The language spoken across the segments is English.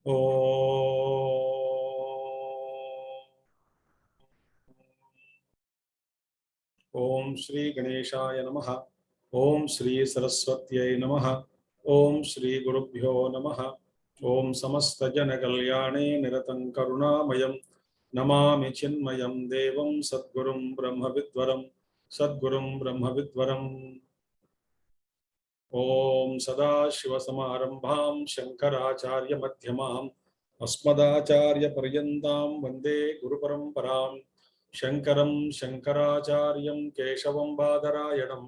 ओम श्री गणेशाय नमः। ओम श्री सरस्वत्यै नमः। ओम श्री गुरुभ्यो नमः। ओम समस्त जन कल्याणे निरतं करुणामयं नमामि चिन्मयं देवं सद्गुरुं ब्रह्मविद्वरम्। ओम सदाशिवसमारंभां शंकराचार्यमध्यमाम् अस्मदाचार्यपर्यन्तां वन्दे गुरुपरम्परां। शंकरं शंकराचार्यं केशवं बादरायणं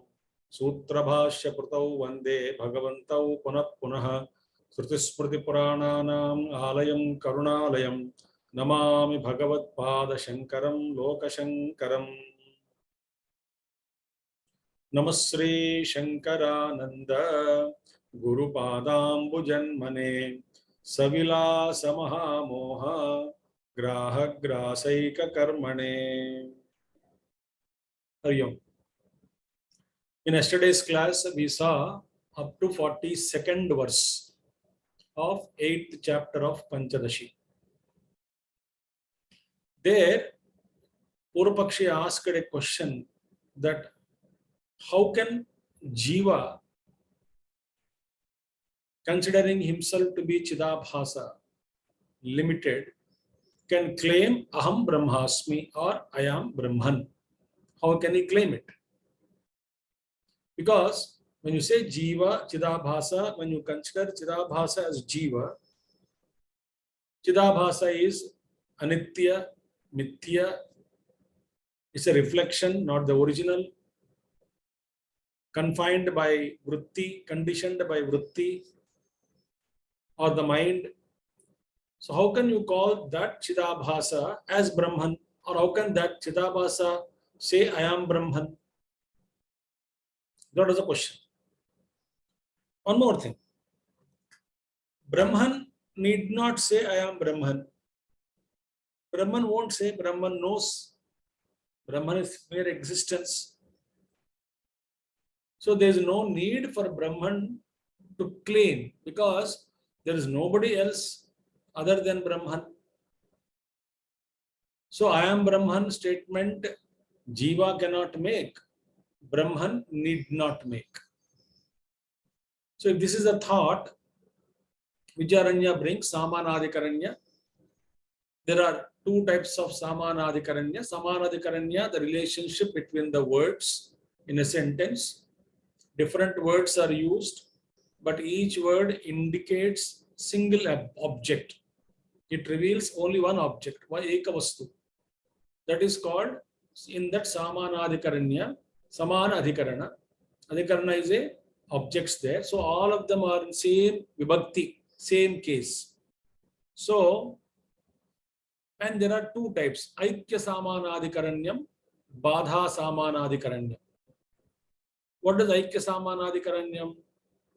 सूत्रभाष्यकृतौ वन्दे भगवन्तौ पुनः पुनः। श्रुतिस्मृतिपुराणानाम् आलयं करुणालयं नमामि भगवत्पादशंकरं लोकशंकरम्। नमः Shri Shankaranand गुरुपादाम्बुजन्मने सविलास महामोह ग्राहग्रासैक कर्मणे। Hariom. In yesterday's class, we saw up to 42nd verse of 8th chapter of Pañcadaśi. There, Purupakshi asked a question that how can Jiva, considering himself to be Chidabhasa, limited, can claim Aham Brahmasmi or I am Brahman? How can he claim it? Because when you say Jiva, Chidabhasa, when you consider Chidabhasa as Jiva, Chidabhasa is Anitya, Mithya, it's a reflection, not the original, confined by Vritti, conditioned by Vritti or the mind. So how can you call that Chidabhasa as Brahman? Or how can that Chidabhasa say I am Brahman? That was the question. One more thing. Brahman need not say I am Brahman. Brahman won't say, Brahman knows. Brahman is mere existence. So there is no need for Brahman to claim because there is nobody else other than Brahman. So I am Brahman statement Jiva cannot make, Brahman need not make. So if this is a thought, Vijaranya brings Samanadikaranya. There are two types of Samanadikaranya. Samanadikaranya, the relationship between the words in a sentence. Different words are used, but each word indicates single object. It reveals only one object, Eka Vastu. That is called, in that Samanadikaranya, Samana Adhikarana. Adhikarana is a objects there. So all of them are in same vibhakti, same case. So, and there are two types, Aikya Samanadikaranyam, Badha Samanadikaranyam. What does Aikya Samanadikaranyam?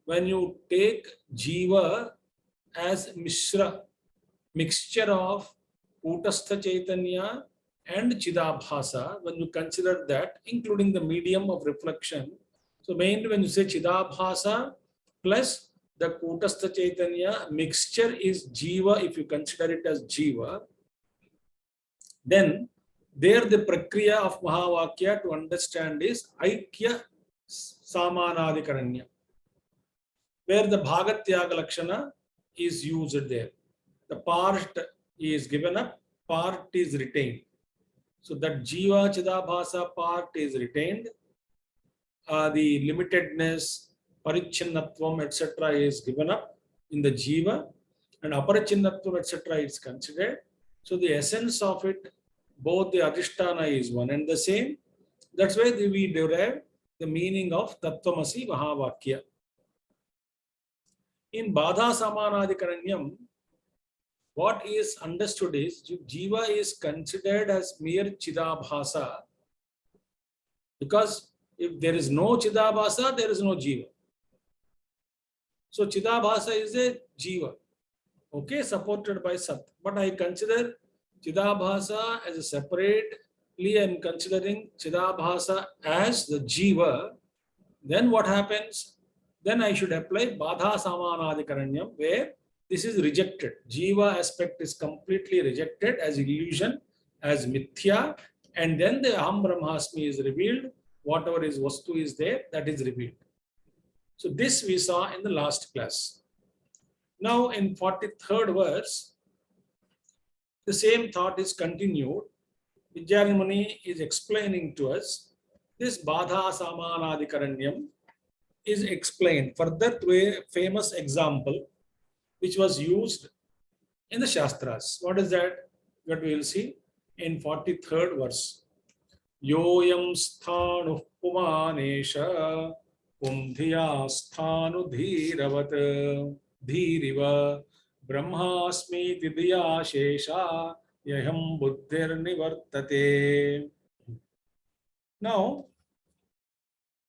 When you take Jiva as Mishra, mixture of Kutastha Chaitanya and Chidabhasa, when you consider that, including the medium of reflection. So mainly when you say Chidabhasa plus the Kutastha Chaitanya, mixture is Jiva, if you consider it as Jiva, then there the Prakriya of Mahavakya to understand is Aikya Samanadikaranya, where the Bhagatyaga Lakshana is used there. The part is given up, part is retained. So that Jiva Chidabhasa part is retained. The limitedness, Parichinnatvam, etc. is given up in the Jiva, and Aparichinnatvam, etc. is considered. So the essence of it, both the Adhisthana is one and the same. That's why we derive the meaning of Tattvamasi Mahavakya. In Badha Samanadikaranyam, what is understood is Jiva is considered as mere Chidabhasa, because if there is no Chidabhasa, there is no Jiva. So Chidabhasa is a Jiva, okay, supported by Sat. But I consider Chidabhasa as a separately, I am considering Chidabhasa as the Jiva. Then what happens? Then I should apply Badha Samanadikaranyam, where This is rejected. Jiva aspect is completely rejected as illusion, as mithya, and then the Aham Brahmasmi is revealed. Whatever is Vastu is there, that is revealed. So this we saw in the last class. Now in 43rd verse, the same thought is continued. Vidyaranya Muni is explaining to us this Badha Samanadikaranyam is explained further to a famous example which was used in the Shastras. What is that? What we will see in 43rd verse. Yoyam sthanu pumanesha pumdhiya sthanu dhiravat dhiriva brahmasmi tidya shesha yaham buddhir nivartate. Now,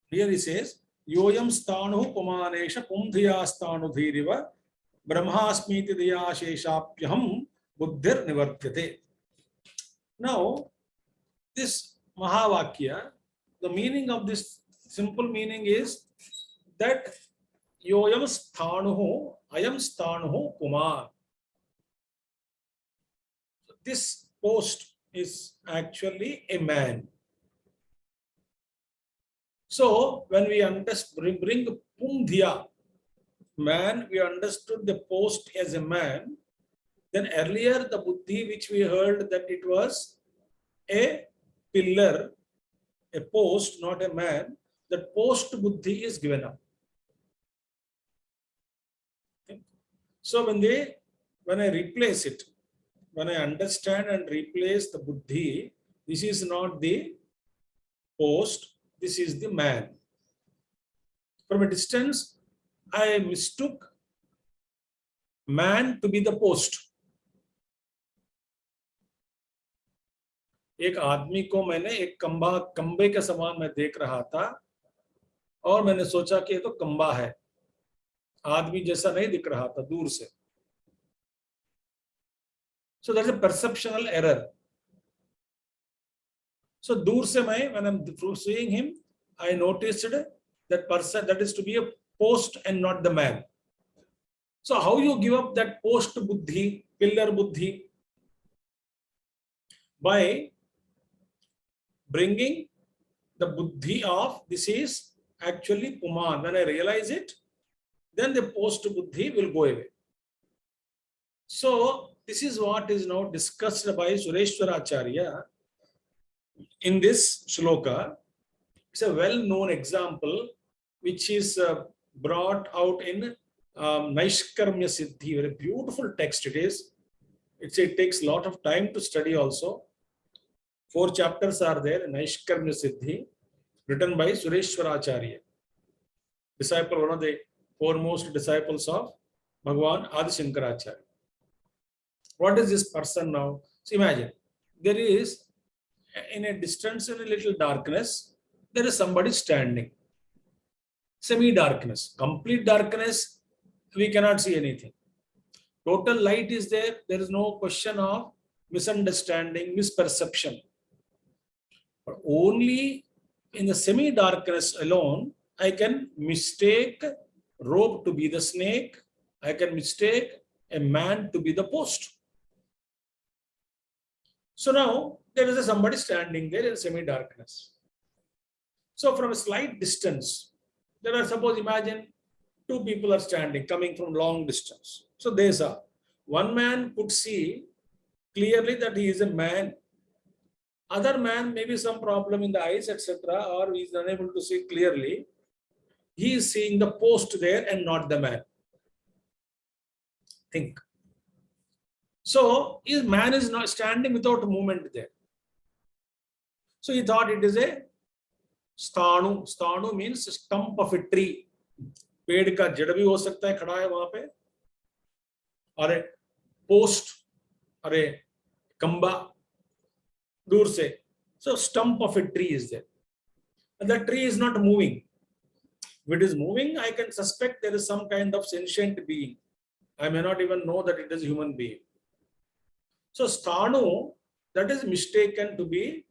here he says, Yoyam sthanu pumanesha pumdhiya sthanu dhiriva brahmasmi tidya sheshapyaham buddhir nivartate. Now, this Mahavakya, the meaning of this simple meaning is that Yoyam sthanuhu, ayam sthanuhu Puman. This post is actually a man. So, when we bring Pumdhya, man, we understood the post as a man. Then earlier, the Buddhi, which we heard that it was a pillar, a post, not a man, that post Buddhi is given up. Okay. So when I replace it, when I understand and replace the Buddhi, this is not the post, this is the man. From a distance, I mistook man to be the post. एक आदमी को मैंने एक कंबे के समान मैं देख रहा था और मैंने सोचा कि ये तो कंबा है, आदमी जैसा नहीं दिख रहा था दूर से. So that's a perceptual error. So दूर से मैं, when I'm seeing him, I noticed that person that is to be a post and not the man. So how you give up that post buddhi, pillar buddhi? By bringing the buddhi of this is actually Puman. When I realize it, then the post buddhi will go away. So this is what is now discussed by Sureshwaracharya in this shloka. It's a well-known example which is brought out in Naishkarmya Siddhi. Very beautiful text it is. It takes a lot of time to study also. 4 chapters are there in Naishkarmya Siddhi, written by Sureshwaracharya, disciple, one of the foremost disciples of Bhagavan Adi Shankaracharya. What is this person now? So imagine, there is, in a distance, in a little darkness, there is somebody standing. Semi-darkness, complete darkness, we cannot see anything. Total light is there, there is no question of misunderstanding, misperception. But only in the semi-darkness alone, I can mistake rope to be the snake. I can mistake a man to be the post. So now there is somebody standing there in semi-darkness. So from a slight distance, there are, suppose, imagine 2 people are standing, coming from long distance. So they saw. One man could see clearly that he is a man. Other man, maybe some problem in the eyes, etc., or he is unable to see clearly. He is seeing the post there and not the man. Think. So his man is not standing without movement there. So he thought it is a sthanu. Sthanu means stump of a tree. पेड़ का जड़ भी हो सकता है, खड़ा है वहां पे. अरे पोस्ट, अरे कंबा दूर से. So stump of a tree is there. And the tree is not moving. If it is moving, I can suspect there is some kind of sentient being. I may not even know that it is a human being. So sthanu, that is mistaken to be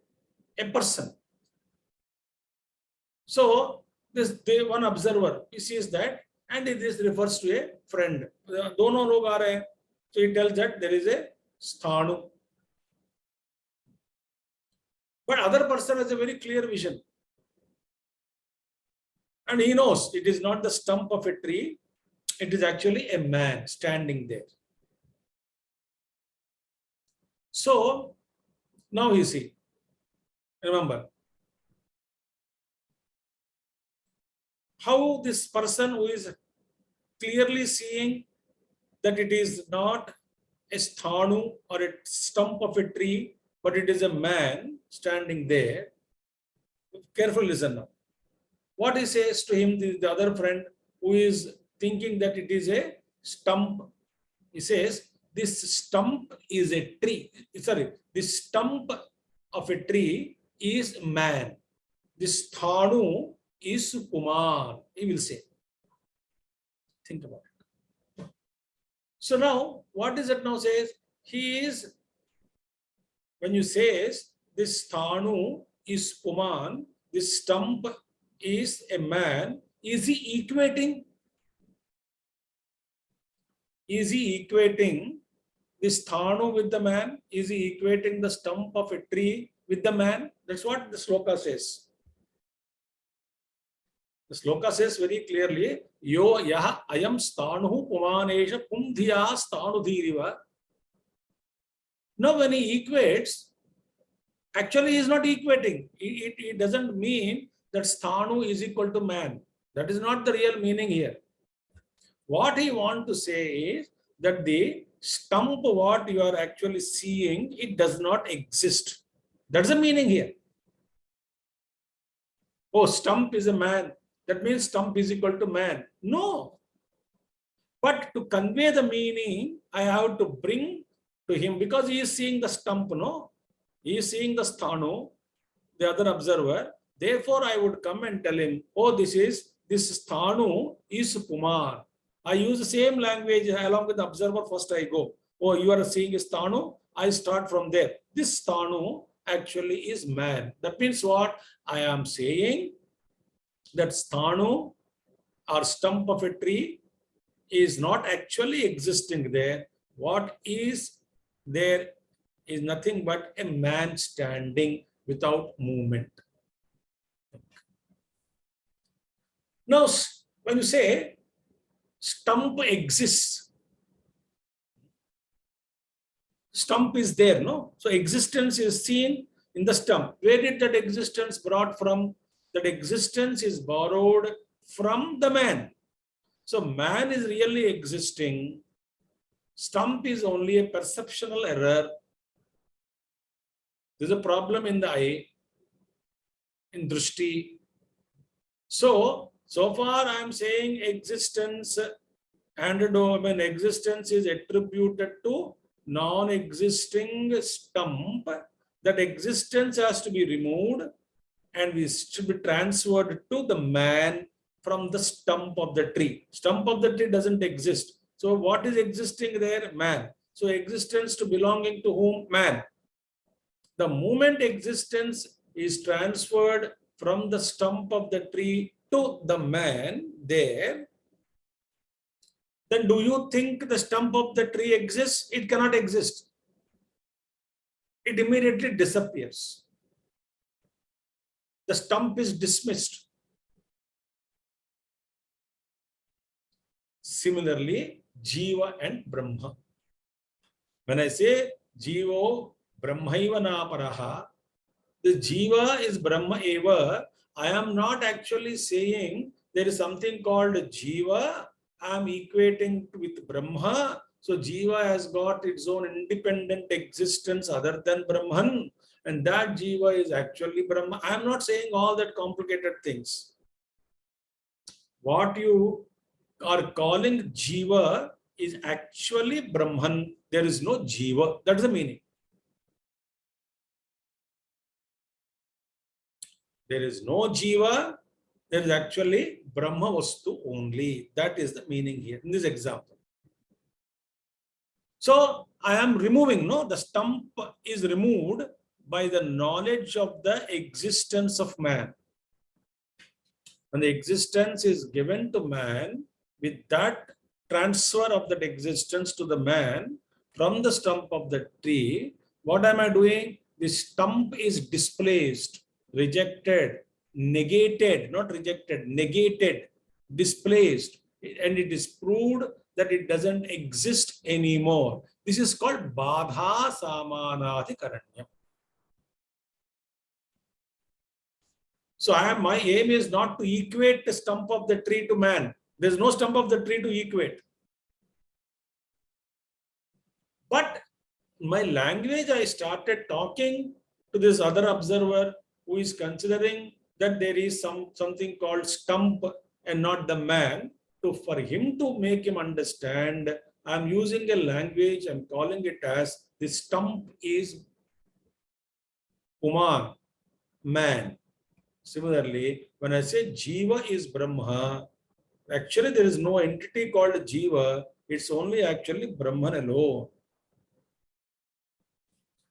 a person. So this one observer, he sees that, and this refers to a friend. दोनों लोग आ रहे हैं, so he tells that there is a sthanu. But other person has a very clear vision, and he knows it is not the stump of a tree, it is actually a man standing there. So now you see, remember how this person who is clearly seeing that it is not a sthanu or a stump of a tree, but it is a man standing there. Carefully listen now. What he says to him, the other friend who is thinking that it is a stump, he says, this stump is a tree. Sorry, this stump of a tree is man. This sthanu is Kumar, he will say. Think about it. So now, what is it now says? He is, when you says this sthanu is Puman, this stump is a man, is he equating? Is he equating this sthanu with the man? Is he equating the stump of a tree with the man? That's what the sloka says. The sloka says very clearly, Yo yaha ayam sthanuhu pumanesha pumdhiya sthanudhiriva. Now when he equates, actually he is not equating. It doesn't mean that sthanu is equal to man. That is not the real meaning here. What he wants to say is that the stump what you are actually seeing, it does not exist. That's the meaning here. Oh, stump is a man. That means stump is equal to man. No. But to convey the meaning, I have to bring to him, because he is seeing the stump, no? He is seeing the sthanu, the other observer. Therefore, I would come and tell him, oh, this sthanu is Pumar. I use the same language along with the observer. First I go, oh, you are seeing a sthanu. I start from there. This sthanu actually is man. That means what? I am saying that sthanu or stump of a tree is not actually existing there. What is there is nothing but a man standing without movement. Now, when you say stump exists, stump is there, no? So existence is seen in the stump. Where did that existence brought from? That existence is borrowed from the man. So man is really existing. Stump is only a perceptual error. There's a problem in the eye, in drishti. So far I am saying existence, and when existence is attributed to non-existing stump, that existence has to be removed and we should be transferred to the man from the stump of the tree. Stump of the tree doesn't exist. So what is existing there? Man. So existence to belonging to whom? Man. The moment existence is transferred from the stump of the tree to the man there, then do you think the stump of the tree exists? It cannot exist. It immediately disappears. The stump is dismissed. Similarly, Jiva and Brahma. When I say Jivo Brahmaiva Naparaha, the Jiva is Brahma Eva. I am not actually saying there is something called Jiva. I am equating with Brahma. So Jiva has got its own independent existence other than Brahman. And that Jiva is actually Brahma. I am not saying all that complicated things. What you are calling Jiva is actually Brahman. There is no Jiva. That's the meaning. There is no Jiva. There is actually Brahma Vastu only. That is the meaning here in this example. So I am removing, no, the stump is removed by the knowledge of the existence of man. When the existence is given to man, with that transfer of that existence to the man from the stump of the tree, what am I doing? The stump is displaced, rejected, negated, not rejected, negated, displaced, and it is proved that it doesn't exist anymore. This is called Badha Samanadhikaranyam. So my aim is not to equate the stump of the tree to man. There's no stump of the tree to equate. But my language, I started talking to this other observer who is considering that there is something called stump and not the man. For him to make him understand, I'm using a language, I'm calling it as the stump is Puman, man. Similarly, when I say Jiva is Brahma, actually there is no entity called Jiva, it's only actually Brahman alone.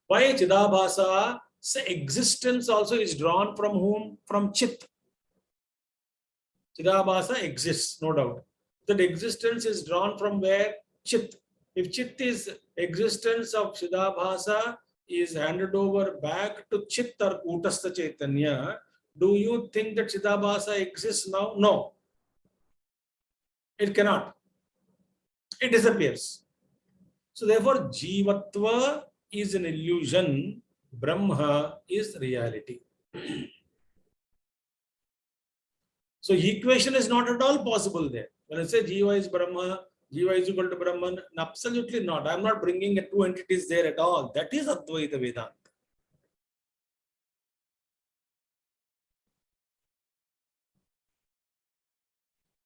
Why Chidabhasa? Existence also is drawn from whom? From Chit. Chidabhasa exists, no doubt. That existence is drawn from where? Chit. If Chit is existence of Chidabhasa is handed over back to Chit or Kutastha Chaitanya, do you think that Chidabhasa exists now? No. It cannot. It disappears. So therefore, Jivatva is an illusion. Brahma is reality. So equation is not at all possible there. When I say Jiva is Brahma, Jiva is equal to Brahman, absolutely not. I am not bringing two entities there at all. That is Advaita Vedanta.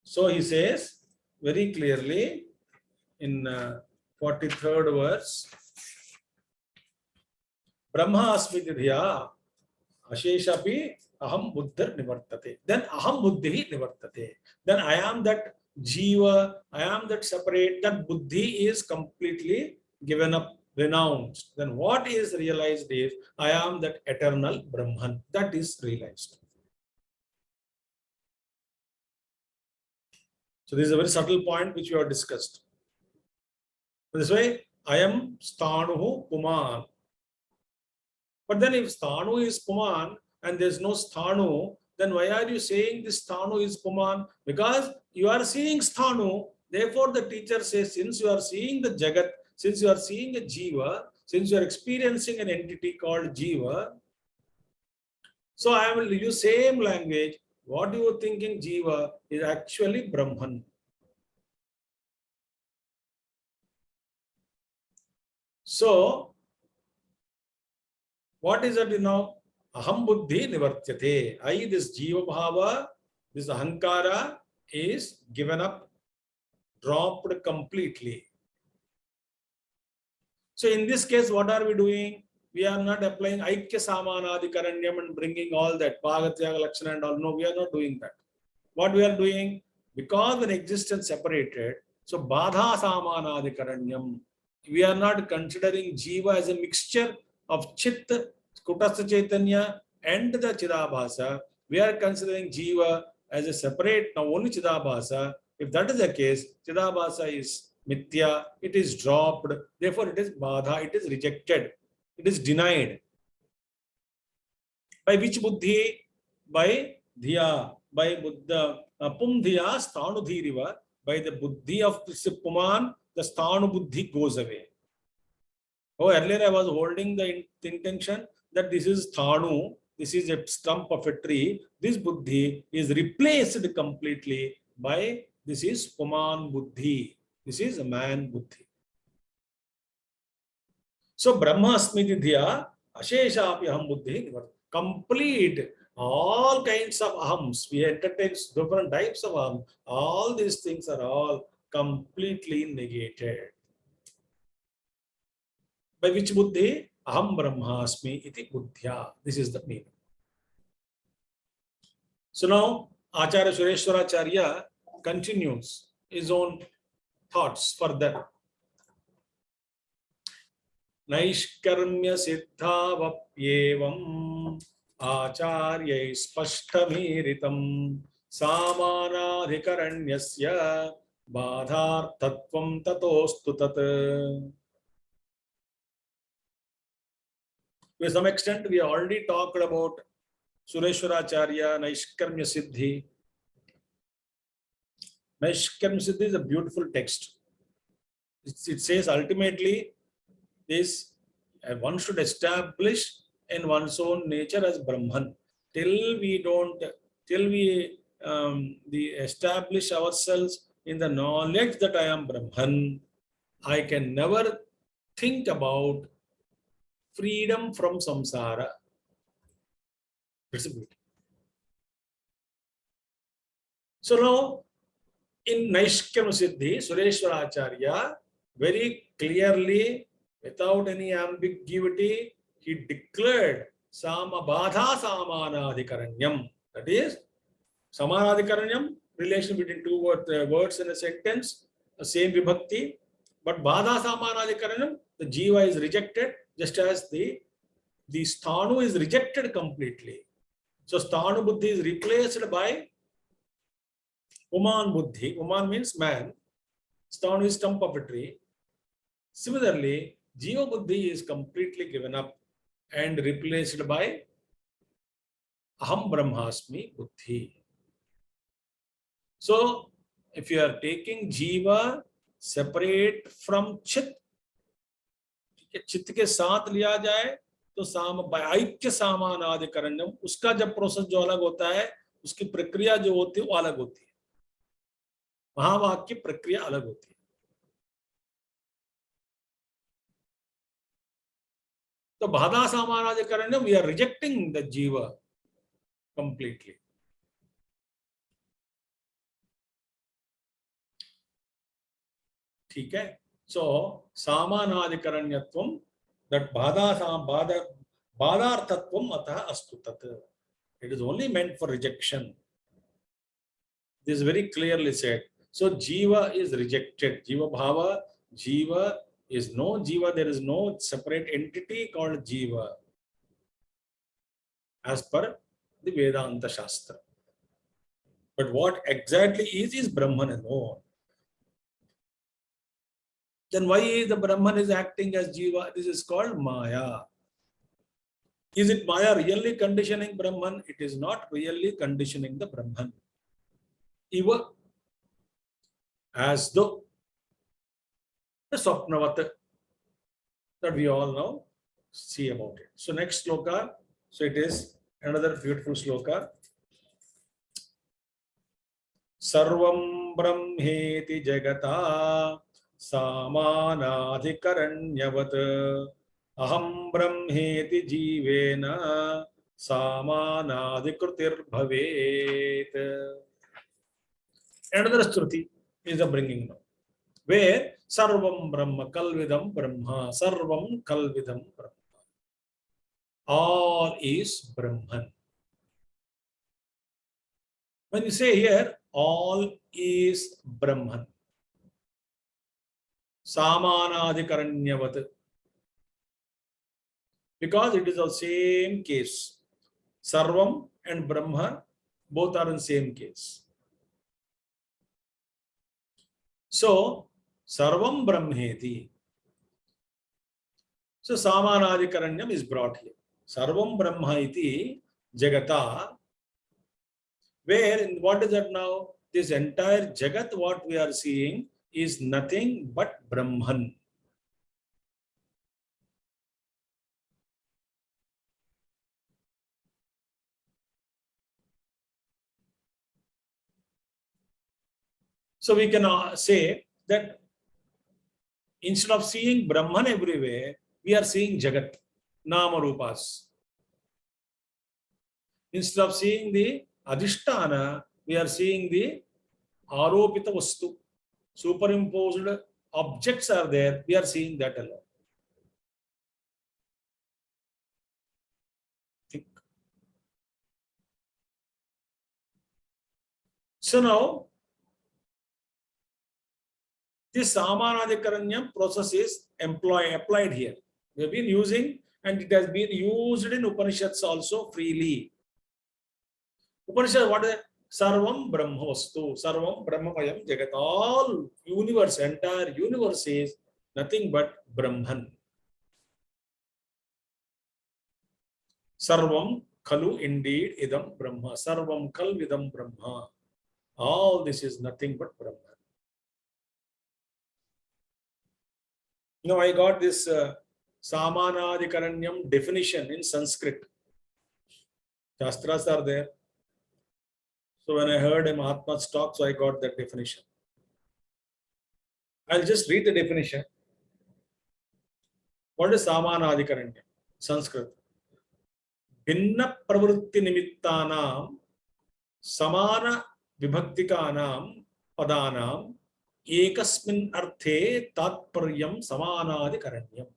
So he says very clearly in 43rd verse, Brahma asmiti dhiya asheshapi aham buddhir nivartate. Then aham buddhi nivartate. Then I am that jiva, I am that separate, that buddhi is completely given up, renounced. Then what is realized is I am that eternal Brahman. That is realized. So this is a very subtle point which we have discussed. This way, I am Sthanuhu Puman. But then if Sthanu is Puman and there is no Sthanu, then why are you saying this Sthanu is Puman? Because you are seeing Sthanu. Therefore, the teacher says, since you are seeing the Jagat, since you are seeing a Jiva, since you are experiencing an entity called Jiva, so I will use same language. What you are thinking Jiva is actually Brahman. So, what is it now? Aham buddhi nivartyate. This Jiva bhava, this ahankara is given up, dropped completely. So in this case, what are we doing? We are not applying Aikya Samanadhikaranyam and bringing all that, Bhagatyaga Lakshana and all. No, we are not doing that. What we are doing? Because when existence separated, so Badha Samanadhikaranyam, we are not considering Jiva as a mixture of Chit, Kutastha Chaitanya and the Chidabhasa. We are considering Jiva as a separate, now only Chidabhasa. If that is the case, Chidabhasa is Mithya, it is dropped, therefore it is Badha, it is rejected, it is denied. By which buddhi? By Dhiya, by Buddha, Pum Dhiya, Sthanu Dhiriva, by the buddhi of Puman, the Sthanu buddhi goes away. Oh, earlier I was holding the intention that this is Sthanu, this is a stump of a tree. This buddhi is replaced completely by this is Puman buddhi. This is a man buddhi. So Brahma Asmiti Dhiya, Ashesha api aham buddhi, complete all kinds of ahams. We entertain different types of aham. All these things are all completely negated. By which buddhi? Aham Brahmasmi iti buddhya. This is the meaning. So now Acharya Sureshwaracharya continues his own thoughts further. Naishkarmya siddhavapyevam acharyai spashtamiritam samanadhikaranyasya Badhartatvam tatostu tat. To some extent, we already talked about Sureshwaracharya, Naishkarmya Siddhi. Naishkarmya Siddhi is a beautiful text. It says ultimately this one should establish in one's own nature as Brahman. Till we establish ourselves in the knowledge that I am Brahman, I can never think about freedom from samsara. That's a beauty. So now, in Naishkarmya Siddhi, Sureshwaracharya very clearly, without any ambiguity, he declared Samabadha Samanadhikaranyam. That is, Samanadhikaranyam, relation between two words in a sentence, the same vibhakti. But Badha Samanadhikaranyam, the jiva is rejected, just as the sthanu is rejected completely. So sthanu buddhi is replaced by Uman buddhi. Uman means man. Sthanu is stump of a tree. Similarly, jiva buddhi is completely given up and replaced by aham brahmasmi buddhi. So, if you are taking jiva separate from chit, चित्त के साथ लिया जाए तो ऐक्य सामानाधिकरण्यम, उसका जब process जो अलग होता है, उसकी प्रक्रिया जो होती है वो अलग होती है. महावाक्य की प्रक्रिया अलग होती है. तो बाधा सामानाधिकरण्यम, वी आर रिजेक्टिंग द जीव completely. ठीक है. So samanadhikaranyatvam, that badarthatvam atah astu tat. It is only meant for rejection. This is very clearly said. So jiva is rejected. Jiva bhava, jiva is no jiva. There is no separate entity called jiva as per the Vedanta Shastra. But what exactly is Brahman alone. Then why the Brahman is acting as jiva? This is called Maya. Is it Maya really conditioning Brahman? It is not really conditioning the Brahman. Even as though the Swapnavat that we all now see about it. So next sloka, so it is another beautiful sloka. Sarvam Brahmeti Jagata Samanadhikaranyavat aham brahmeti jivena samanadhikrutir bhavet. Another Shruti is the bringing now, where Sarvam Brahma Kalvidam Brahma, Sarvam Kalvidam Brahma, all is Brahman. When you say here, all is Brahman, Samanadhikaranyavat, because it is the same case. Sarvam and Brahma both are in same case. So, Sarvam Brahmeti. So, Samanadhikaranyam is brought here. Sarvam Brahma iti Jagata. Where, what is that now? This entire Jagat, what we are seeing, is nothing but Brahman. So we can say that instead of seeing Brahman everywhere, we are seeing Jagat, Nama Rupas. Instead of seeing the Adhisthana, we are seeing the Aropita Vastu. Superimposed objects are there, we are seeing that alone. Think. So now, this Samanadhikaranyam process is applied here. We have been using, and it has been used in Upanishads also freely. Upanishad, what is it? Sarvam Brahmavastu, Sarvam Brahmamayam Jagat. All universe, entire universe is nothing but Brahman. Sarvam Khalu indeed idam Brahma. Sarvam Kal vidam Brahma. All this is nothing but Brahman. I got this Samanadikaranyam definition in Sanskrit. Shastras are there. So when I heard Mahatma's talk, so I got that definition. I'll just read the definition. What is Samanadikaranyam? Sanskrit. Bhinna pravritti nimittanam samana vibhaktikanam padanam ekasmin arthe tatparyam samanadikaranyam.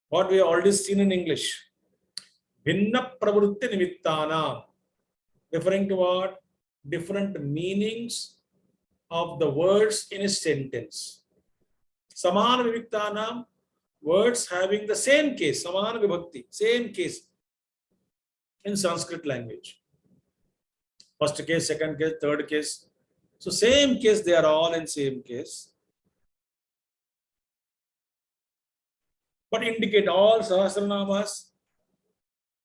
What we have already seen in English. Bhinna pravritti nimittanam, referring to what? Different meanings of the words in a sentence. Samana vibhaktanam, words having the same case, samana vibhakti, same case in Sanskrit language. First case, second case, third case. So same case, they are all in same case. But indicate all Sahasranamas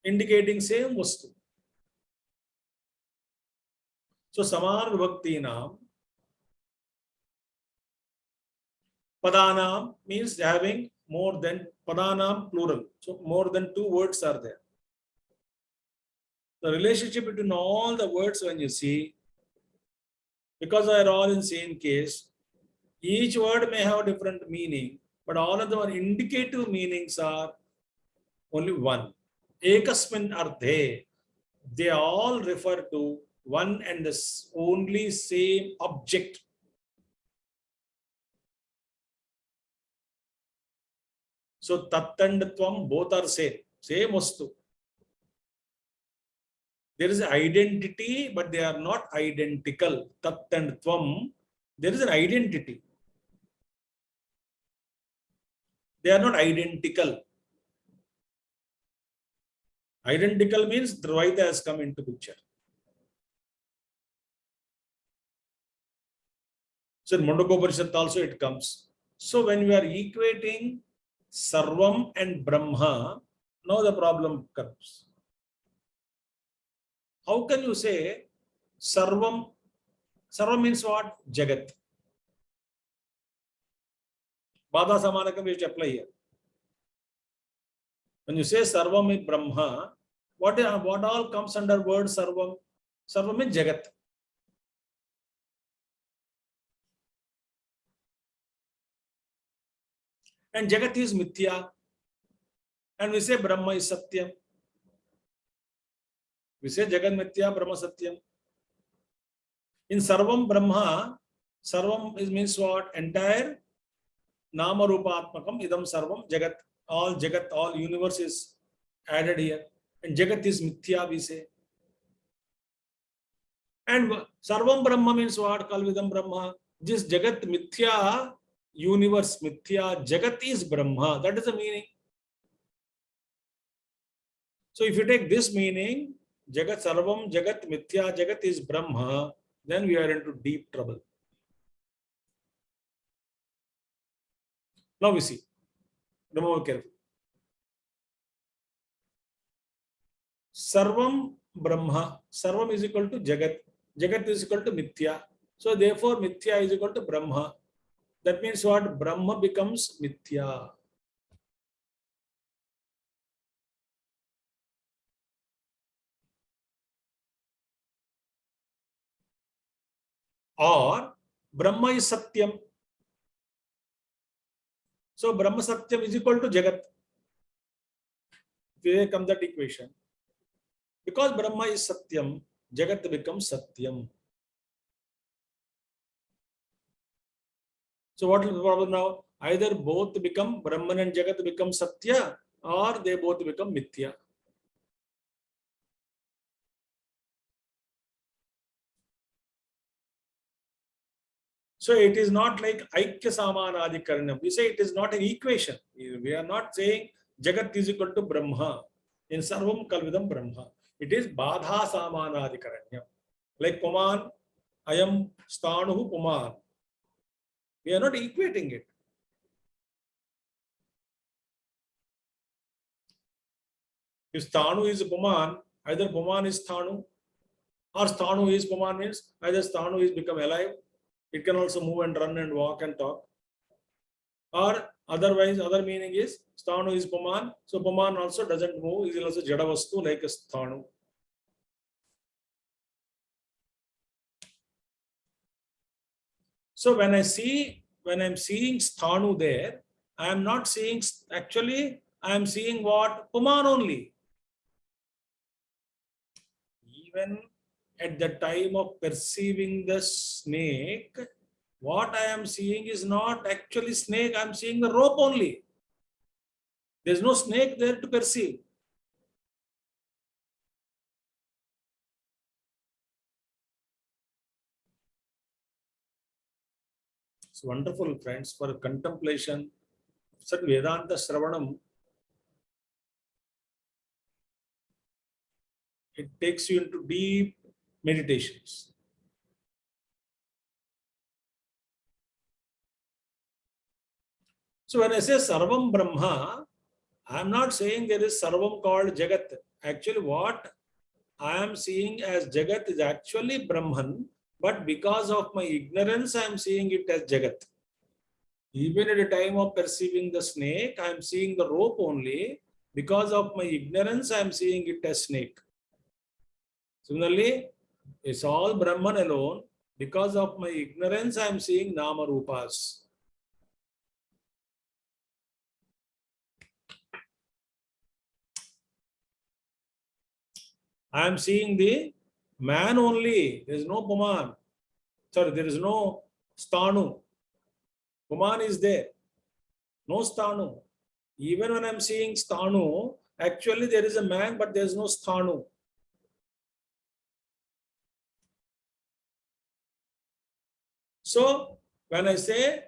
indicating same vastu. So samana vibhaktinam, padanam means having more than, padanam plural. So more than two words are there. The relationship between all the words when you see, because they are all in same case, each word may have different meaning, but all of them are indicative meanings are only one. Ekasmin arthe. They all refer to one and the only same object. So tat and tvam both are same vastu. There is identity, but they are not identical. Tat and tvam, there is an identity. They are not identical. Identical means Dvaita has come into picture. So in Mundakopanishat also it comes. So when we are equating Sarvam and Brahma, now the problem comes. How can you say Sarvam? Sarvam means what? Jagat. Bada Samanakam we should apply here. When you say Sarvam is Brahma, what all comes under word Sarvam? Sarvam is Jagat. And Jagat is Mithya. And we say Brahma is Satyam. We say Jagat Mithya, Brahma Satyam. In Sarvam Brahma, Sarvam means what? Entire Nama Rupa Atmakam, Idam Sarvam, Jagat. All universe is added here. And Jagat is Mithya, we say. And Sarvam Brahma means what? Kalvidam Brahma. This Jagat Mithya, universe Mithya, Jagat is Brahma. That is the meaning. So if you take this meaning, Jagat Sarvam, Jagat Mithya, Jagat is Brahma, then we are into deep trouble. Now we see. Remove carefully. Sarvam Brahma. Sarvam is equal to Jagat. Jagat is equal to Mithya. So therefore Mithya is equal to Brahma. That means what? Brahma becomes Mithya. Or Brahma is Satyam. So Brahma Satyam is equal to Jagat. Here comes that equation. Because Brahma is Satyam, Jagat becomes Satyam. So what is the problem now? Either both become Brahman and Jagat become Satya, or they both become Mithya. So it is not like Aikya Samanadikaranam. We say it is not an equation. We are not saying Jagat is equal to Brahma. In Sarvam Kalvidam Brahma. It is Badha Samanadikaranyam. Like Puman, I am Sthanuhu Puman. We are not equating it. If Sthanu is Puman, either Puman is Sthanu or Sthanu is Puman, means either Sthanu is become alive. It can also move and run and walk and talk. Or otherwise, other meaning is Sthanu is Puman. So Puman also doesn't move. It is also Jadavastu like a Sthanu. So when I'm seeing Sthanu there, I am not seeing, actually, I am seeing what? Puman only. Even at the time of perceiving the snake, what I am seeing is not actually snake, I am seeing the rope only. There is no snake there to perceive. It's wonderful, friends, for contemplation. Such Vedanta Shravanam, it takes you into deep meditations. So when I say Sarvam Brahma, I am not saying there is Sarvam called Jagat. Actually, what I am seeing as Jagat is actually Brahman, but because of my ignorance, I am seeing it as Jagat. Even at the time of perceiving the snake, I am seeing the rope only. Because of my ignorance, I am seeing it as snake. Similarly, it's all Brahman alone. Because of my ignorance, I am seeing Nama Rupas. I am seeing the man only. There is no Puman. Sorry, there is no Sthanu. Puman is there. No Sthanu. Even when I am seeing Sthanu, actually there is a man, but there is no Sthanu. So when I say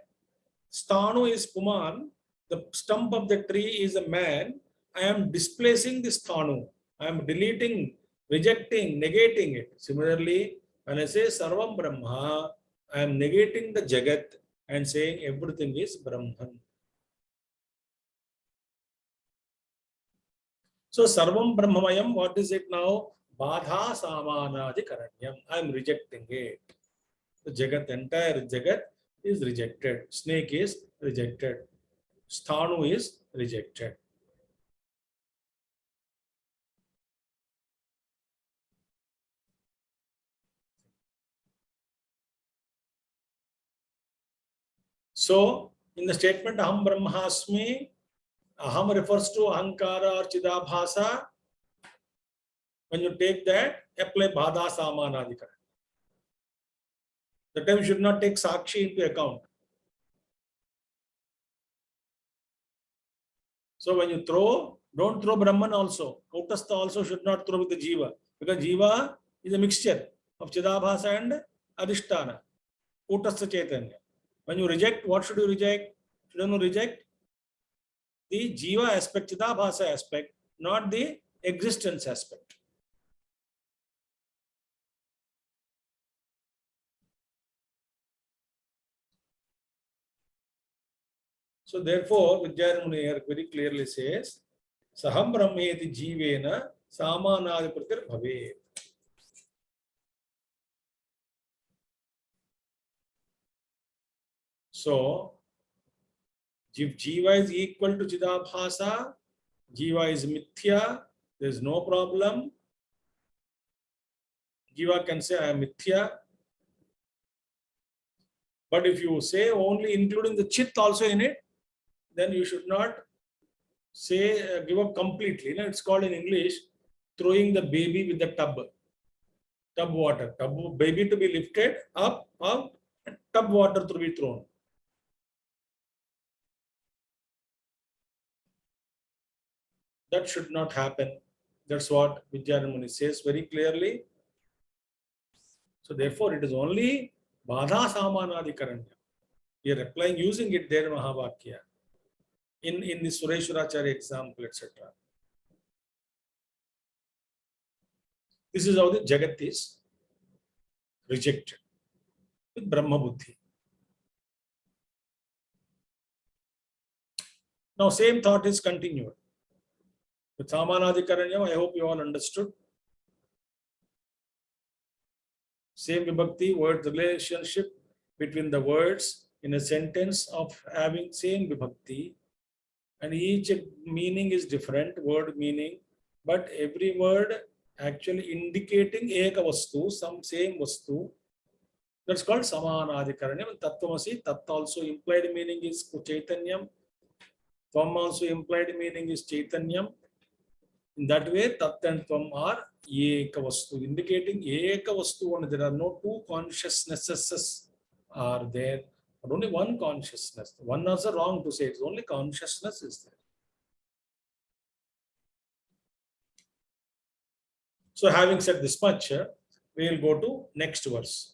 Sthanu is Puman, the stump of the tree is a man, I am displacing the Sthanu. I am deleting, rejecting, negating it. Similarly, when I say Sarvam Brahma, I am negating the Jagat and saying everything is Brahman. So Sarvam Brahmamayam, what is it now? Badha Samanadikaranyam. I am rejecting it. The Jagat, entire Jagat is rejected. Snake is rejected. Sthanu is rejected. So, in the statement Aham Brahmasmi, Aham refers to Ahankara or Chidabhasa. When you take that, apply Badha Samanadikara. The time you should not take Sakshi into account. So when you throw, don't throw Brahman also. Kautastha also should not throw with the Jiva. Because Jiva is a mixture of Chidabhasa and Adhisthana. Kautastha Chaitanya. When you reject, what should you reject? Should you reject the Jiva aspect, Chidabhasa aspect, not the existence aspect. So therefore, Vijayamuni here very clearly says, Saham Brahmeti Jivena Samanadipratir Bhave. So, if Jiva is equal to Chidabhasa, Jiva is Mithya, there is no problem. Jiva can say, I am Mithya. But if you say only including the Chit also in it, then you should not say, give up completely. You know, it's called in English, throwing the baby with the tub water. Tub baby to be lifted up, and tub water to be thrown. That should not happen. That's what Vijayamuni says very clearly. So therefore, it is only Badha Samanadikaranya. We are applying, using it there in Mahavakya. In the Sureshwaracharya example, etc. This is how the Jagat is rejected with Brahma Buddhi. Now, same thought is continued. With Samanadikaranyam, I hope you all understood. Same vibhakti, word relationship between the words in a sentence of having same vibhakti, and each meaning is different, word meaning, but every word actually indicating eka vastu, some same vastu. That's called Samanadikaranyam. Tattvamasi, Tat also implied meaning is Chaitanyam. Tvam also implied meaning is Chaitanyam. In that way, Tat and Tvam are Eka Vastu, indicating Eka Vastu. And there are no two consciousnesses are there, but only one consciousness. One is wrong to say, it's only consciousness is there. So having said this much, we will go to next verse.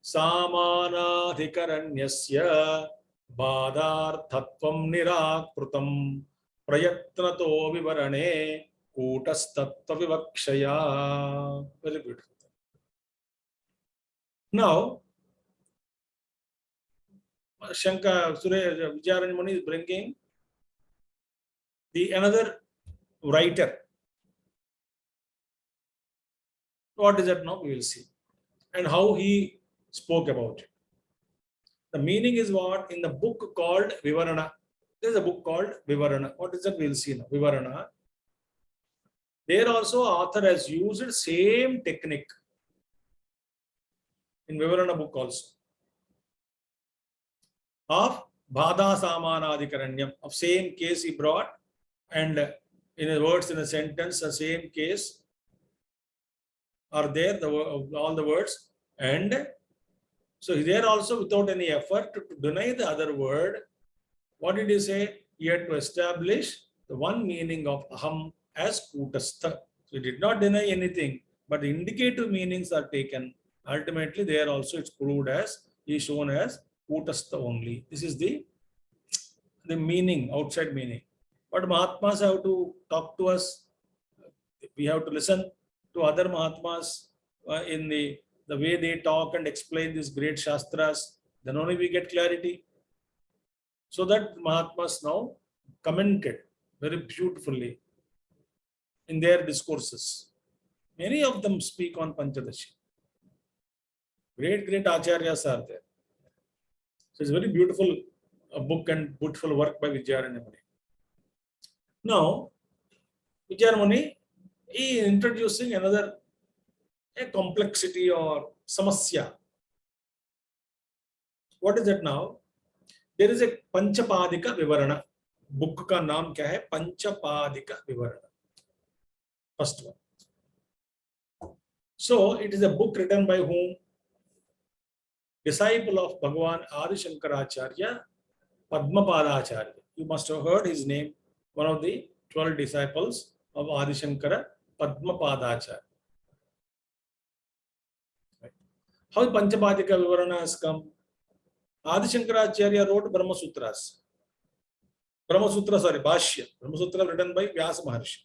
Samanadhikaranyasya Badarthatvam nirakrutam Prayatnato vivarane Kutastattva vivakshaya. Very beautiful. Now, Shankar Vijayaranjan Muni is bringing the another writer. What is that now? We will see. And how he spoke about it. The meaning is what? In the book called Vivarana. There is a book called Vivarana. What is that? We will see now. Vivarana. There also author has used same technique in Vivarana book also of Bhada Samanadikaranyam, of same case he brought, and in the words in a sentence, the same case are there, all the words, and so there also without any effort to deny the other word. What did he say? He had to establish the one meaning of Aham as Kutastha. So he did not deny anything, but the indicative meanings are taken. Ultimately, there also it's proved as, he is shown as Kutastha only. This is the meaning, outside meaning. But Mahatmas have to talk to us. We have to listen to other Mahatmas in the way they talk and explain these great Shastras. Then only we get clarity. So that Mahatmas now commented very beautifully in their discourses. Many of them speak on Pañcadaśi. Great Acharyas are there. So it's a very beautiful book and beautiful work by Vijayaranjan Muni. Now, Vijayaranjan Muni is introducing another complexity or samasya. What is it now? There is a Panchapadika Vivarana. Book ka naam kya hai? Panchapadika Vivarana. First one. So it is a book written by whom? Disciple of Bhagavan Adi Shankaracharya, Padmapadacharya. You must have heard his name, one of the 12 disciples of Adi Shankara, Padmapadacharya. Right. How Panchapadika Vivarana has come? Adi Shankaracharya wrote Brahma Sutras. Bhashya. Brahma Sutra written by Vyasa Maharshi.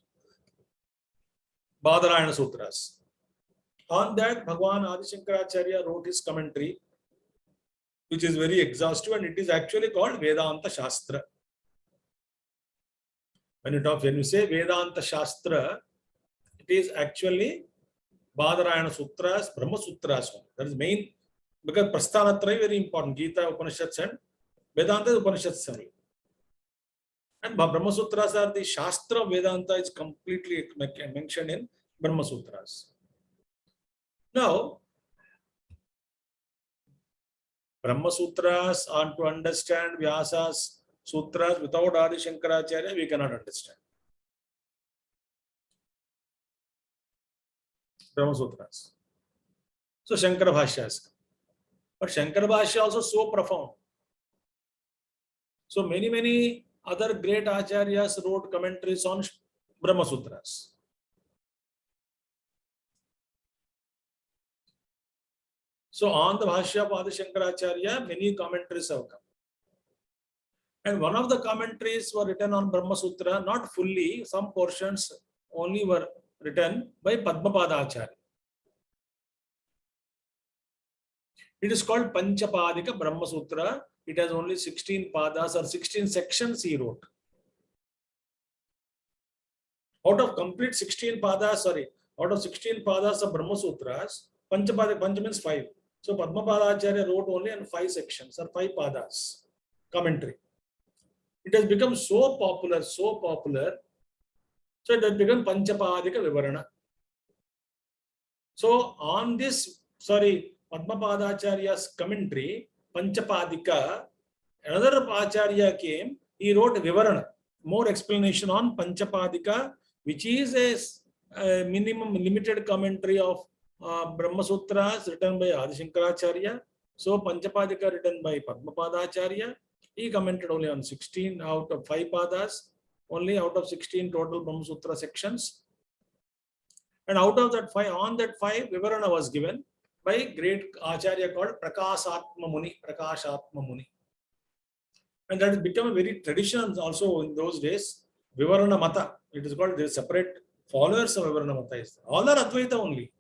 Badarayana Sutras. On that, Bhagavan Adi Shankaracharya wrote his commentary, which is very exhaustive, and it is actually called Vedanta Shastra. When you say Vedanta Shastra, it is actually Badarayana Sutras, Brahma Sutras. That is main, because Prasthanatraya very important. Gita, Upanishads, and Vedanta is Upanishads only. And Brahma Sutras are the Shastra of Vedanta is completely mentioned in Brahma Sutras. Now, Brahma Sutras, and to understand Vyasa's Sutras without Adi Shankaracharya, we cannot understand. Brahma Sutras. So Shankara Bhashya has come. But Shankara Bhashya also so profound. So many other great Acharyas wrote commentaries on Brahma Sutras. So on the Bhashya of Adi Shankaracharya, many commentaries have come. And one of the commentaries were written on Brahma Sutra, not fully, some portions only were written by Padmapada Acharya. It is called Panchapadika Brahma Sutra. It has only 16 padas or 16 sections he wrote. Out of complete 16 padas, out of 16 padas of Brahma Sutras, Panchapadika, Pancha means 5. So Padmapadacharya wrote only on 5 sections or 5 padas commentary. It has become so popular, so it has become Panchapadika Vivarana. So on this, Padmapadacharya's commentary, Panchapadika, another Acharya came, he wrote Vivarana, more explanation on Panchapadika, which is a minimum limited commentary of Brahma Sutras written by Adi Shankaracharya. So Panchapadika written by Padmapadacharya. He commented only on 16 out of 5 padas, only out of 16 total Brahma Sutra sections. And out of that 5, on that 5, Vivarana was given by great Acharya called Prakashatma Muni. And that has become a very tradition also in those days. Vivarana Mata, it is called, there is separate followers of Vivarana Mata. All are Advaita only.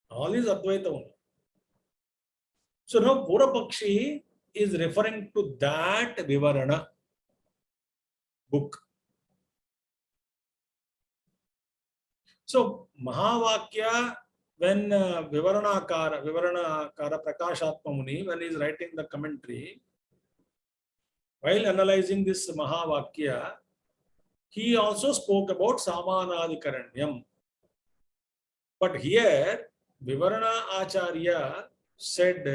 All is Advaita only. So now Purapakshi is referring to that Vivarana book. So Mahavakya, when Vivaranakara Prakashatma Muni, when he is writing the commentary, while analyzing this Mahavakya, he also spoke about Samanadikaranyam. But here, Vivarana Acharya said,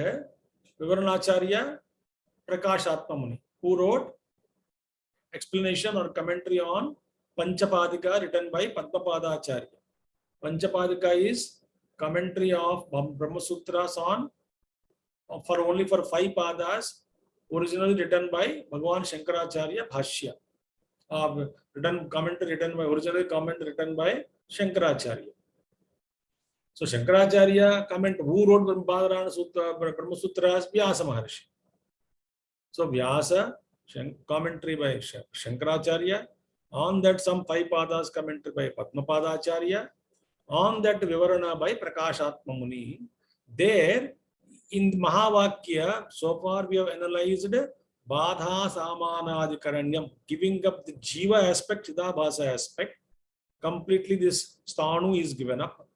Vivarana Acharya Prakashatma Muni, who wrote explanation or commentary on Panchapadika written by Padmapadacharya. Panchapadika is commentary of Brahma Sutras on only for 5 padas, originally written by Bhagavan Shankaracharya Bhashya. Originally comment written by Shankaracharya. So Shankaracharya comment, who wrote Brahma Sutras? Vyasa Maharshi. So Vyasa commentary by Shankaracharya. On that some 5 padas commentary by Padmapadacharya. On that Vivarana by Prakashatma Muni. There in Mahavakya, so far we have analyzed Badha Samanadikaranyam, giving up the Jiva aspect, Chidabhasa aspect. Completely this Sthanu is given up.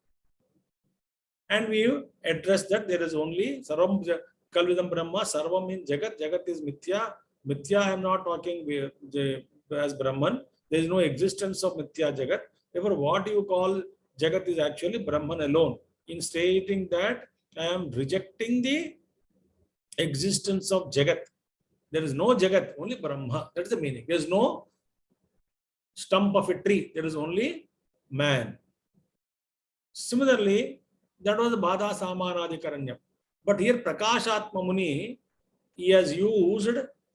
And we address that there is only Sarvam Kalvidam Brahma, Sarvam in Jagat. Jagat is Mithya. Mithya I am not talking as Brahman. There is no existence of Mithya Jagat. Therefore, what you call Jagat is actually Brahman alone. In stating that I am rejecting the existence of Jagat. There is no Jagat, only Brahma. That is the meaning. There is no stump of a tree. There is only man. Similarly, that was Badha Samanadikaranyam. But here Prakashatma Muni, he has used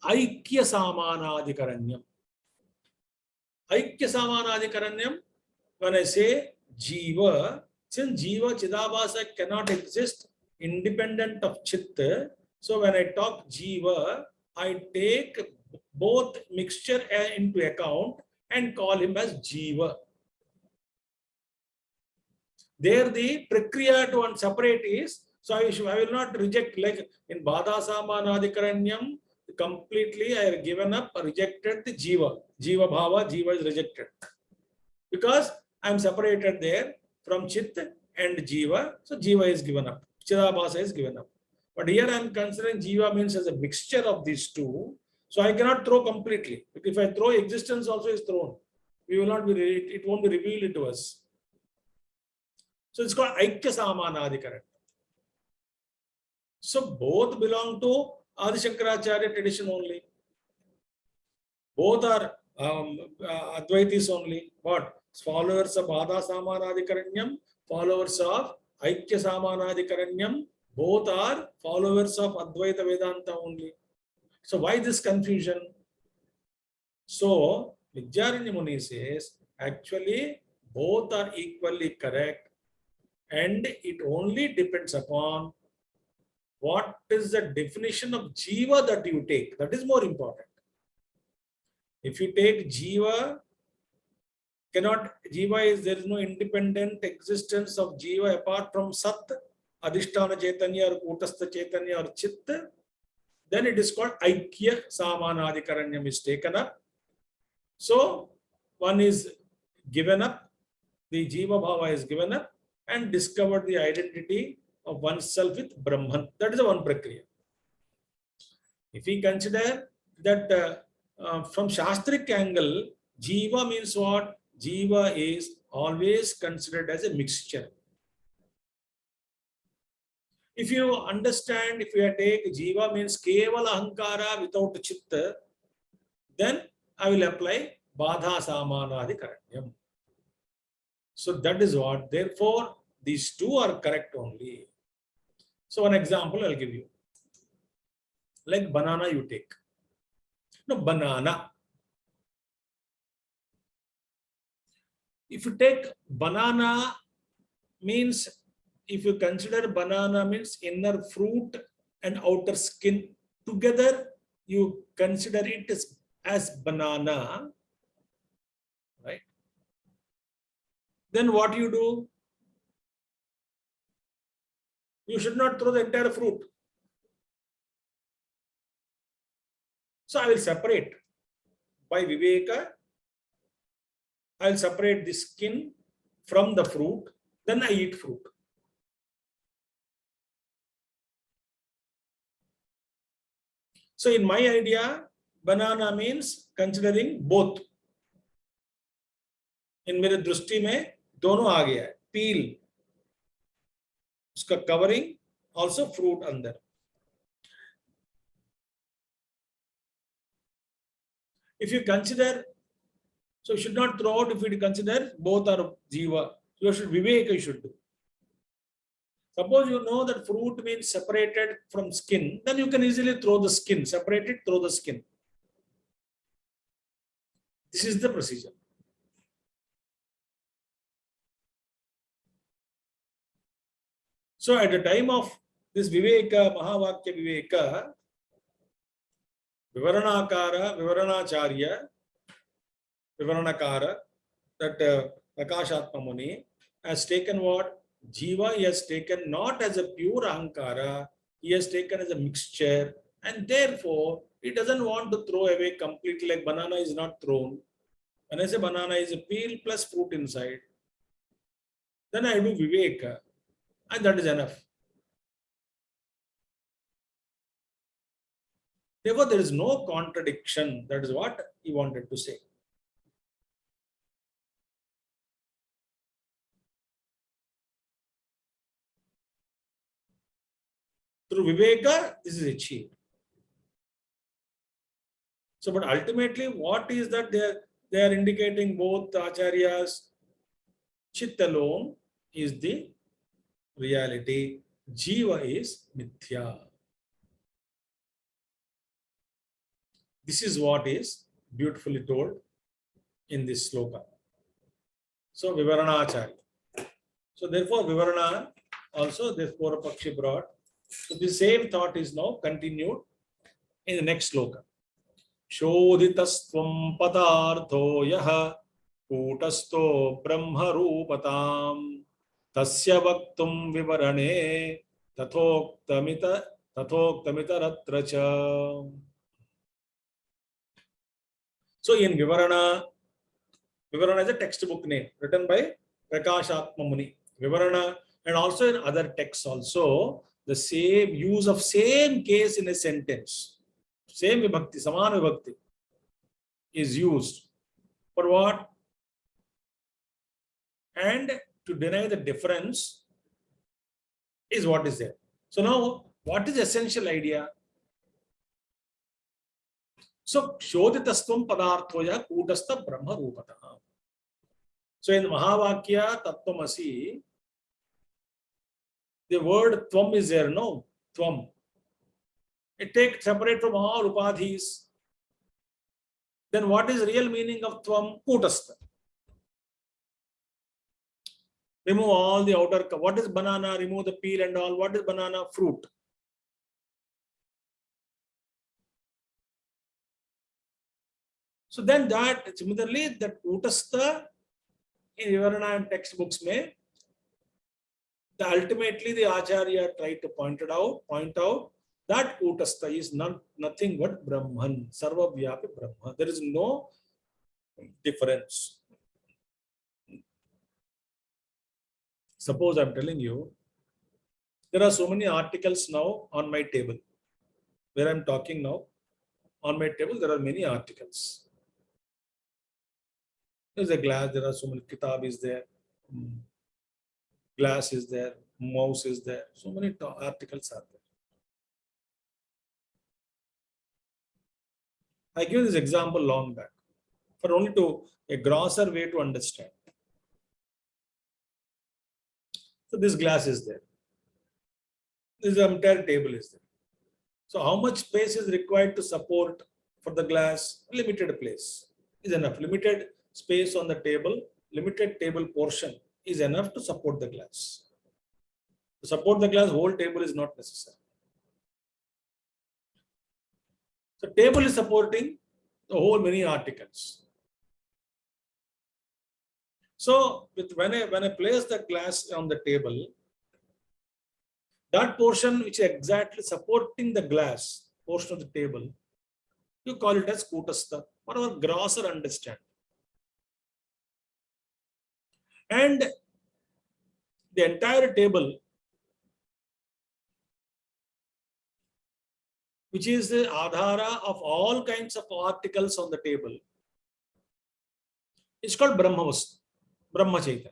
Aikya Samanadikaranyam. Aikya Samanadikaranyam, when I say Jiva, since Jiva Chidabhasa cannot exist independent of Chitta, so when I talk Jiva, I take both mixture into account and call him as Jiva. There the Prakriya to one separate is, so I will not reject, like in Badha Samanadikaranyam, completely I have given up, rejected the Jiva. Jiva Bhava, Jiva is rejected. Because I am separated there from Chit and Jiva, so Jiva is given up. Chidabhasa is given up. But here I am considering Jiva means as a mixture of these two, so I cannot throw completely. If I throw, existence also is thrown. We will not be, it won't be revealed to us. So it's called Aikya Samanadikaran. So both belong to Adi Shankaracharya tradition only. Both are Advaitis only. What? Followers of Badha Samanadikaranyam, followers of Aikya Samanadikaranyam, both are followers of Advaita Vedanta only. So why this confusion? So Vidyaranya Muni says, actually both are equally correct, and it only depends upon what is the definition of Jiva that you take. That is more important. If you take Jiva, there is no independent existence of Jiva apart from Sat Adhisthana Chaitanya or Kutastha Chaitanya or Chitta, then it is called Aikya Samanadikaranyam is taken up. So one is given up, the Jiva Bhava is given up and discovered the identity of oneself with Brahman. That is the one prakriya. If we consider that from Shastric angle, Jiva means what? Jiva is always considered as a mixture. If you understand, if you take Jiva means Kevala Ahankara without Chitta, then I will apply Badha Samanadi Karanyam. So that is what, therefore, these two are correct only. So one example I'll give you. Like banana you take. No, banana. If you take banana means, if you consider banana means inner fruit and outer skin together, you consider it as banana, right? Then what you do? You should not throw the entire fruit. So I will separate by Viveka. I will separate the skin from the fruit, then I eat fruit. So in my idea, banana means considering both. In मेरे दृष्टि में दोनों आ गया है. Peel, उसका covering, also fruit अंदर. If you consider, so you should not throw out if you consider both are jiva. You should viveka, you should do. Suppose you know that fruit means separated from skin, then you can easily throw the skin, separate it, throw the skin. This is the procedure. So at the time of this Viveka, Mahavakya Viveka, Vivaranakara, Vivaranacharya, Vivaranakara, that Prakashatma Muni has taken what? Jiva he has taken not as a pure Ahankara, he has taken as a mixture, and therefore he doesn't want to throw away completely, like banana is not thrown. When I say banana is a peel plus fruit inside, then I do Viveka, and that is enough. Therefore, there is no contradiction. That is what he wanted to say. Through Viveka, this is achieved. So, but ultimately, what is that they are indicating both Acharyas? Chit alone is the reality. Jiva is mithya. This is what is beautifully told in this sloka. So, Vivarana Acharya. So, therefore, Vivarana also, this Purvapakshi brought. So, the same thought is now continued in the next sloka. Shodhitasvam padartho yaha kutasto brahma rupatam tasya vaktum vivarane tathoktamita ratracha. So in Vivarana is a textbook name written by Prakashatma Muni. Vivarana, and also in other texts also, the same use of same case in a sentence. Same vibhakti, samana vibhakti is used. For what? And to deny the difference is what is there. So now, what is the essential idea? So, Shodhitasvam padarthoya kutastha brahma rupatah. So in Mahavakya Tattvamasi, the word tvam is there, no? Tvam. It takes separate from all upadhis. Then what is real meaning of tvam? Kutastha. Remove all the outer. What is banana? Remove the peel and all. What is banana? Fruit. So then that, similarly, that Kutastha in Vivarana and textbooks may Ultimately the Acharya tried to point out that Kutastha is nothing but Brahman, Sarvavyapi Brahma. There is no difference. Suppose I'm telling you, there are so many articles now on my table. Where I'm talking now, on my table, there are many articles. There's a glass, there are so many kitab is there, glass is there, mouse is there, so many articles are there. I give this example long back for only to a grosser way to understand. So this glass is there. This entire table is there. So how much space is required to support for the glass? Limited place is enough. Limited space on the table, limited table portion is enough to support the glass. To support the glass, whole table is not necessary. So table is supporting the whole many articles. So when I place the glass on the table, that portion which is exactly supporting the glass portion of the table, you call it as Kutastha, for our grosser understanding. And the entire table, which is the adhara of all kinds of articles on the table, is called Brahmavastu, Brahma Chaitanya.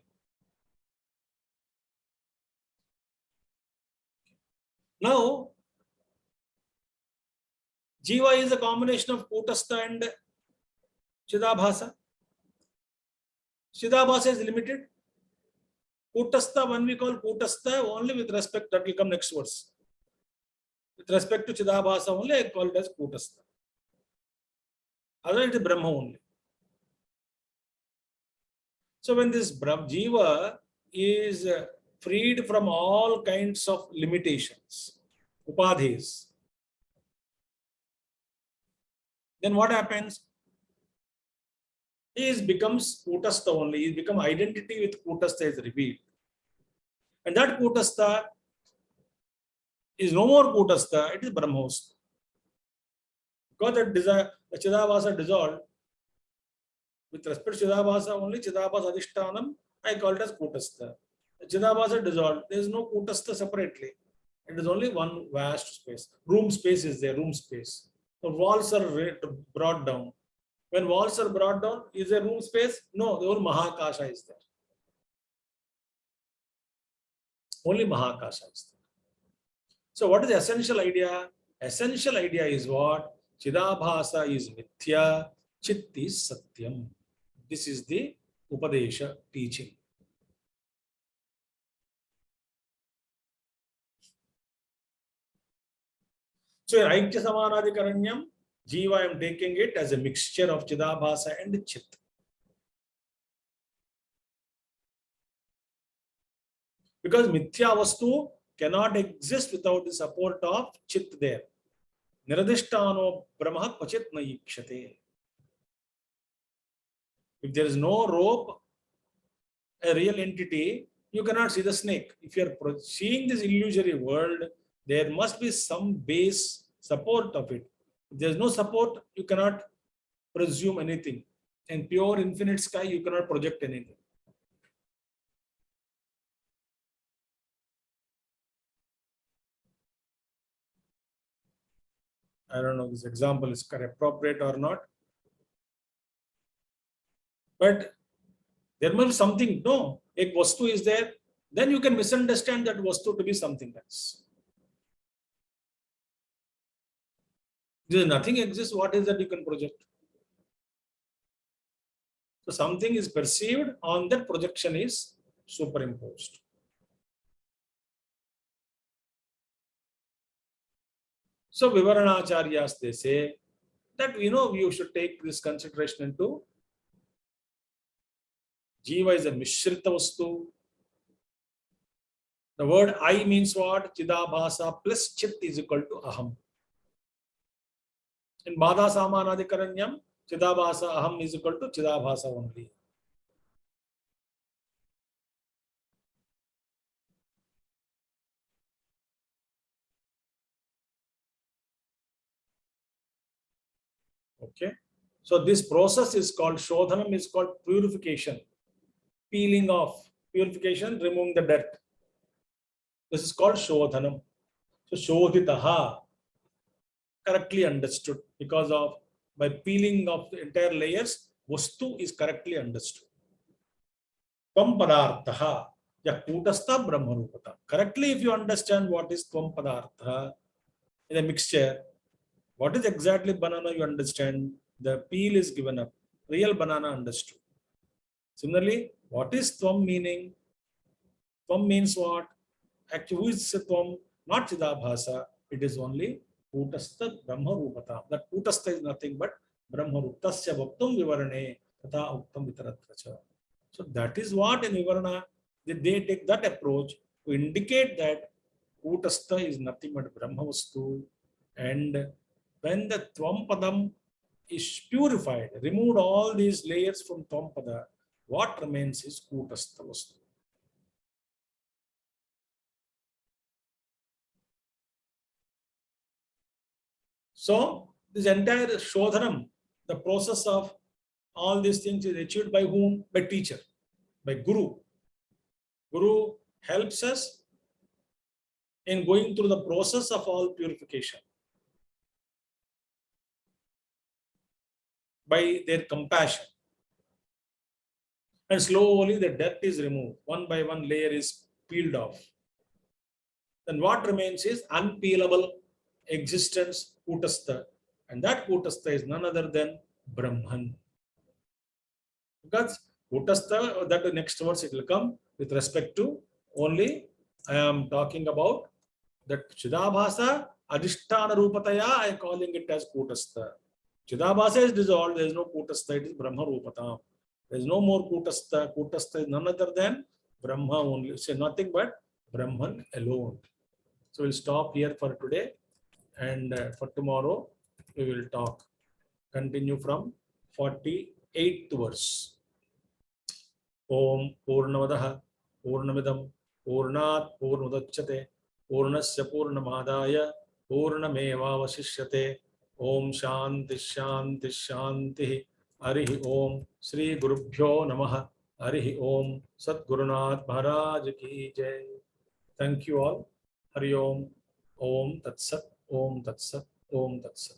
Now, Jiva is a combination of Kutastha and Chidabhasa. Chidabhasa is limited. Kutastha, when we call Kutastha, only with respect, that will come next verse. With respect to Chidabhasa only, I call it as Kutastha. Otherwise, it is Brahma only. So when this Jiva is freed from all kinds of limitations, upadhis, then what happens? He becomes Kutastha only. He becomes identity with Kutastha is revealed. And that Kutastha is no more Kutastha, it is Brahmavastu. Because the Chidabhasa dissolved, with respect to Chidabhasa only, Chidabhasa Adhishtanam, I call it as Kutastha. Chidabhasa dissolved, there is no Kutastha separately. It is only one vast space. Room space is there, room space. The walls are brought down. When walls are brought down, is there room space? No, the whole Mahakasha is there. Only Mahakasha is there. So what is the essential idea? Essential idea is what? Chidabhasa is Mithya, Chit is Satyam. This is the Upadesha teaching. So in Aikya Samanadikaranyam, Jiva, I am taking it as a mixture of Chidabhasa and Chit. Because Mithya Vastu cannot exist without the support of Chit there. Niradhishtano Brahma Pachit Naikshate. If there is no rope, a real entity, you cannot see the snake. If you are seeing this illusory world, there must be some base support of it. If there is no support, you cannot presume anything. In pure infinite sky, you cannot project anything. I don't know if this example is appropriate or not. But there must be something. No, a vastu is there. Then you can misunderstand that vastu to be something else. If nothing exists, what is that you can project? So something is perceived, on that projection is superimposed. So Vivaranacharyas, they say that you should take this consideration into Jiva is a Mishrita Vastu. The word I means what? Chidabhasa plus Chit is equal to Aham. In Bhada Samanadikaranyam, Chidabhasa Aham is equal to Chidabhasa only. Okay. So this process is called Shodhanam, is called purification, peeling off, purification, removing the dirt. This is called Shodhanam. So Shodhitaha, correctly understood, because of by peeling of the entire layers, Vastu is correctly understood. Tvam Padartha, Yakutastha Brahmarupata. Correctly, if you understand what is Tvam Padartha in a mixture, what is exactly banana you understand, the peel is given up, real banana understood. Similarly, what is Tvam meaning? Tvam means what? Actually, who is Tvam? Not Chidabhasa, it is only Kutastha Brahmarupata. That Kutastha is nothing but Brahmaruptasya Bhaktam Vivarane Tata Uktam Vitaratracha. So that is what in Vivarana, they take that approach to indicate that Kutastha is nothing but Brahmavastu. And when the Tvam is purified, removed all these layers from Tvam what remains is Kutastha Vastu. So this entire Shodhanam, the process of all these things is achieved by whom? By teacher, by Guru. Guru helps us in going through the process of all purification by their compassion. And slowly the dirt is removed. One by one layer is peeled off. Then what remains is unpeelable existence, Kutastha. And that Kutastha is none other than Brahman. Because Kutastha, that the next verse it will come with respect to only, I am talking about that Chidabhasa Adhisthana Rupataya, I am calling it as Kutastha. Chidabhasa is dissolved, there is no Kutastha, it is Brahma Rupata. There is no more Kutastha. Kutastha is none other than Brahma only. Say nothing but Brahman alone. So we'll stop here for today, and for tomorrow we will talk. Continue from 48th verse. Om Purnamadaha Purnamidam Purnat Purnudachyate Purnasya Purnamadaya Purnamevavasishyate. Om Shanti Shanti Shanti. Harihi Om. Shri Gurubhyo Namaha. Harihi Om. Sat Gurunath Maharaj Ki Jai. Thank you all. Hari Om. Om Tat Sat. Om Tat Sat. Om Tat Sat.